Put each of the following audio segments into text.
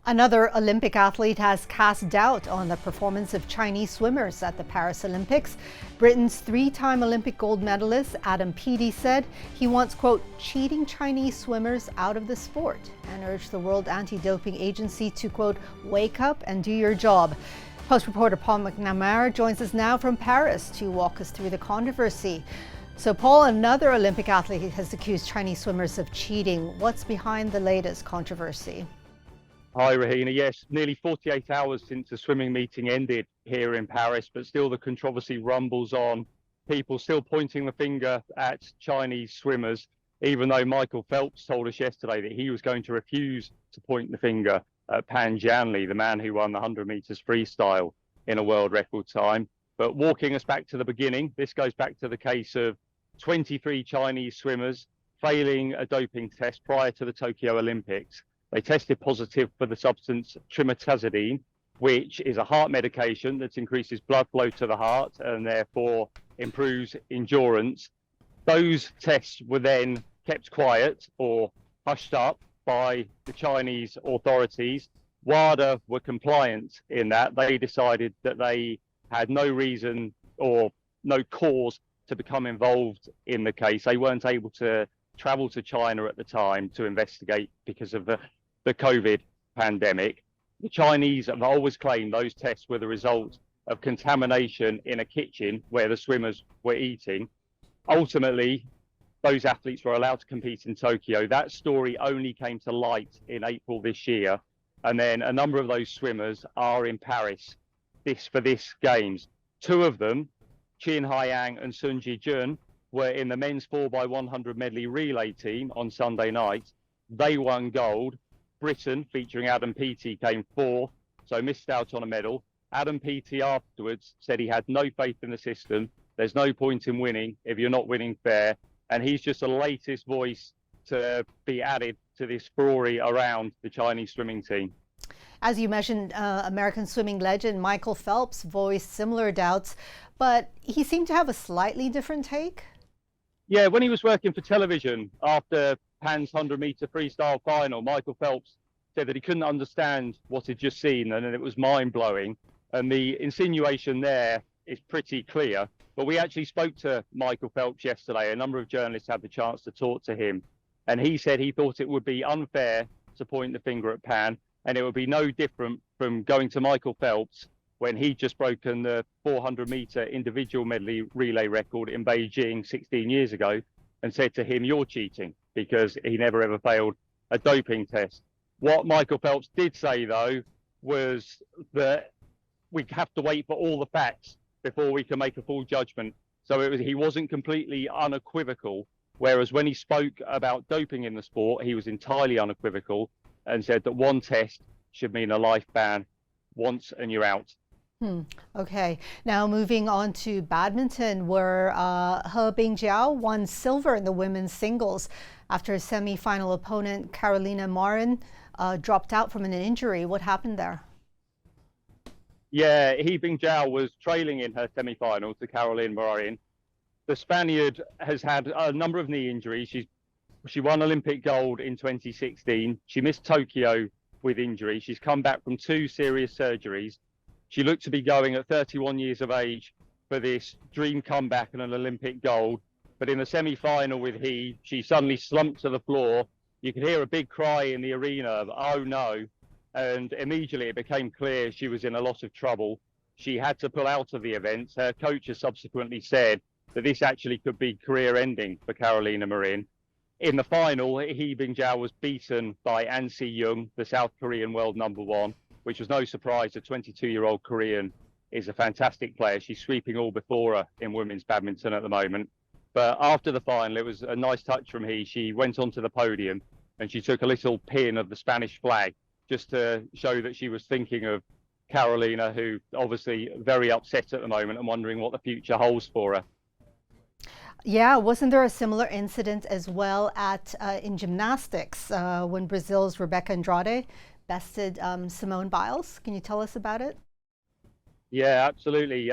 Another Olympic athlete has cast doubt on the performance of Chinese swimmers at the Paris Olympics. Britain's three-time Olympic gold medalist Adam Peaty said he wants, quote, cheating Chinese swimmers out of the sport, and urged the World Anti-Doping Agency to, quote, wake up and do your job. Post reporter Paul McNamara joins us now from Paris to walk us through the controversy. So, Paul, another Olympic athlete has accused Chinese swimmers of cheating. What's behind the latest controversy? Hi, Rahina. Yes, nearly 48 hours since the swimming meeting ended here in Paris, but still the controversy rumbles on. People still pointing the finger at Chinese swimmers, even though Michael Phelps told us yesterday that he was going to refuse to point the finger at Pan Jianli, the man who won the 100 meters freestyle in a world record time. But walking us back to the beginning, this goes back to the case of 23 Chinese swimmers failing a doping test prior to the Tokyo Olympics. They tested positive for the substance trimetazidine, which is a heart medication that increases blood flow to the heart and therefore improves endurance. Those tests were then kept quiet or hushed up by the Chinese authorities. WADA were compliant in that. They decided that they had no reason or no cause to become involved in the case. They weren't able to travel to China at the time to investigate because of the COVID pandemic. The Chinese have always claimed those tests were the result of contamination in a kitchen where the swimmers were eating. Ultimately, those athletes were allowed to compete in Tokyo. That story only came to light in April this year. And then a number of those swimmers are in Paris for this Games. Two of them, Qin Haiyang and Sun Jijun, were in the men's 4x100 medley relay team on Sunday night. They won gold. Britain, featuring Adam Peaty, came fourth, so missed out on a medal. Adam Peaty afterwards said he had no faith in the system. There's no point in winning if you're not winning fair. And he's just the latest voice to be added to this story around the Chinese swimming team. As you mentioned, American swimming legend Michael Phelps voiced similar doubts, but he seemed to have a slightly different take. Yeah, when he was working for television after Pan's 100-meter freestyle final, Michael Phelps said that he couldn't understand what he'd just seen and it was mind-blowing. And the insinuation there is pretty clear. But we actually spoke to Michael Phelps yesterday. A number of journalists had the chance to talk to him. And he said he thought it would be unfair to point the finger at Pan. And it would be no different from going to Michael Phelps when he'd just broken the 400-meter individual medley relay record in Beijing 16 years ago and said to him, you're cheating, because he never ever failed a doping test. What Michael Phelps did say, though, was that we have to wait for all the facts before we can make a full judgment. So he wasn't completely unequivocal, whereas when he spoke about doping in the sport, he was entirely unequivocal and said that one test should mean a life ban once and you're out. Okay, now moving on to badminton, where He Bingjiao won silver in the women's singles after semi-final opponent Carolina Marin dropped out from an injury. What happened there? Yeah, He Bingjiao was trailing in her semi-final to Carolina Marin. The Spaniard has had a number of knee injuries. She won Olympic gold in 2016. She missed Tokyo with injury. She's come back from 2 serious surgeries. She looked to be going at 31 years of age for this dream comeback and an Olympic gold. But in the semi-final with He, she suddenly slumped to the floor. You could hear a big cry in the arena of, oh no. And immediately it became clear she was in a lot of trouble. She had to pull out of the event. Her coach has subsequently said that this actually could be career-ending for Carolina Marin. In the final, He Bingjiao was beaten by An Si-young, the South Korean world #1. Which was no surprise. The 22-year-old Korean is a fantastic player. She's sweeping all before her in women's badminton at the moment. But after the final, it was a nice touch from He. She went onto the podium and she took a little pin of the Spanish flag just to show that she was thinking of Carolina, who obviously very upset at the moment and wondering what the future holds for her. Yeah, wasn't there a similar incident as well in gymnastics when Brazil's Rebecca Andrade bested Simone Biles? Can you tell us about it? Yeah, absolutely.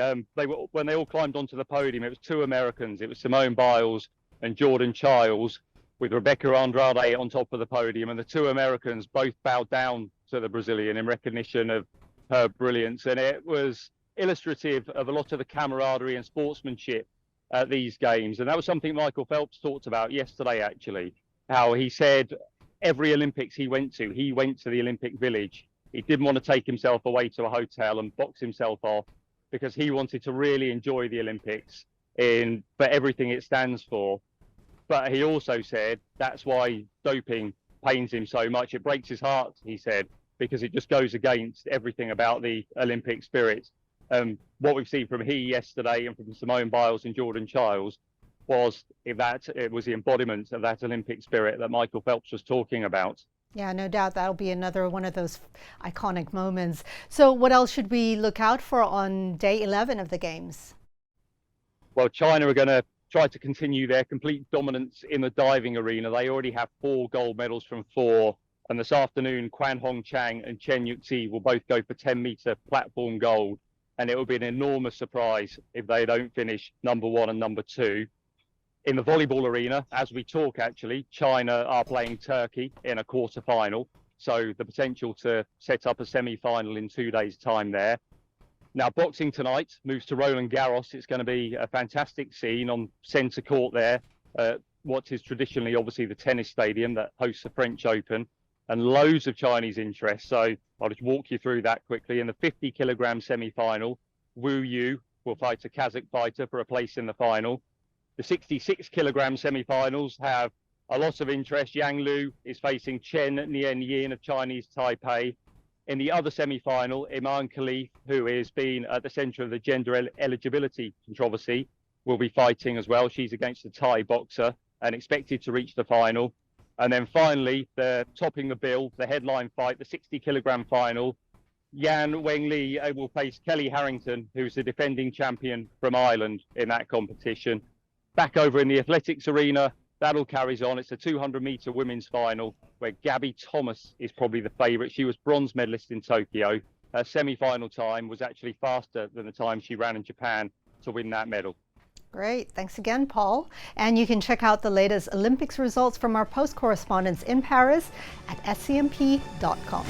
When they all climbed onto the podium, it was 2 Americans. It was Simone Biles and Jordan Childs, with Rebecca Andrade on top of the podium. And the 2 Americans both bowed down to the Brazilian in recognition of her brilliance. And it was illustrative of a lot of the camaraderie and sportsmanship at these games. And that was something Michael Phelps talked about yesterday, actually, how he said every Olympics he went to the Olympic Village. He didn't want to take himself away to a hotel and box himself off because he wanted to really enjoy the Olympics for everything it stands for. But he also said that's why doping pains him so much. It breaks his heart, he said, because it just goes against everything about the Olympic spirit. What we've seen from he yesterday and from Simone Biles and Jordan Childs was it was the embodiment of that Olympic spirit that Michael Phelps was talking about. Yeah, no doubt that'll be another one of those iconic moments. So what else should we look out for on day 11 of the Games? Well, China are going to try to continue their complete dominance in the diving arena. They already have 4 gold medals from 4. And this afternoon, Quan Hong Chang and Chen Yuxi will both go for 10-meter platform gold. And it will be an enormous surprise if they don't finish number 1 and number 2. In the volleyball arena, as we talk, actually, China are playing Turkey in a quarter-final. So the potential to set up a semi-final in 2 days' time there. Now, boxing tonight moves to Roland Garros. It's going to be a fantastic scene on centre court there. What is traditionally, obviously, the tennis stadium that hosts the French Open. And loads of Chinese interest. So I'll just walk you through that quickly. In the 50-kilogram semi-final, Wu Yu will fight a Kazakh fighter for a place in the final. The 66-kilogram semi-finals have a lot of interest. Yang Lu is facing Chen Nian Yin of Chinese Taipei. In the other semi-final, Iman Khalif, who has been at the centre of the gender eligibility controversy, will be fighting as well. She's against a Thai boxer and expected to reach the final. And then finally, topping the bill, the headline fight, the 60-kilogram final, Yan Wengli will face Kelly Harrington, who's the defending champion from Ireland in that competition. Back over in the athletics arena, that all carries on. It's a 200-meter women's final where Gabby Thomas is probably the favourite. She was bronze medalist in Tokyo. Her semi-final time was actually faster than the time she ran in Japan to win that medal. Great. Thanks again, Paul. And you can check out the latest Olympics results from our post correspondents in Paris at scmp.com.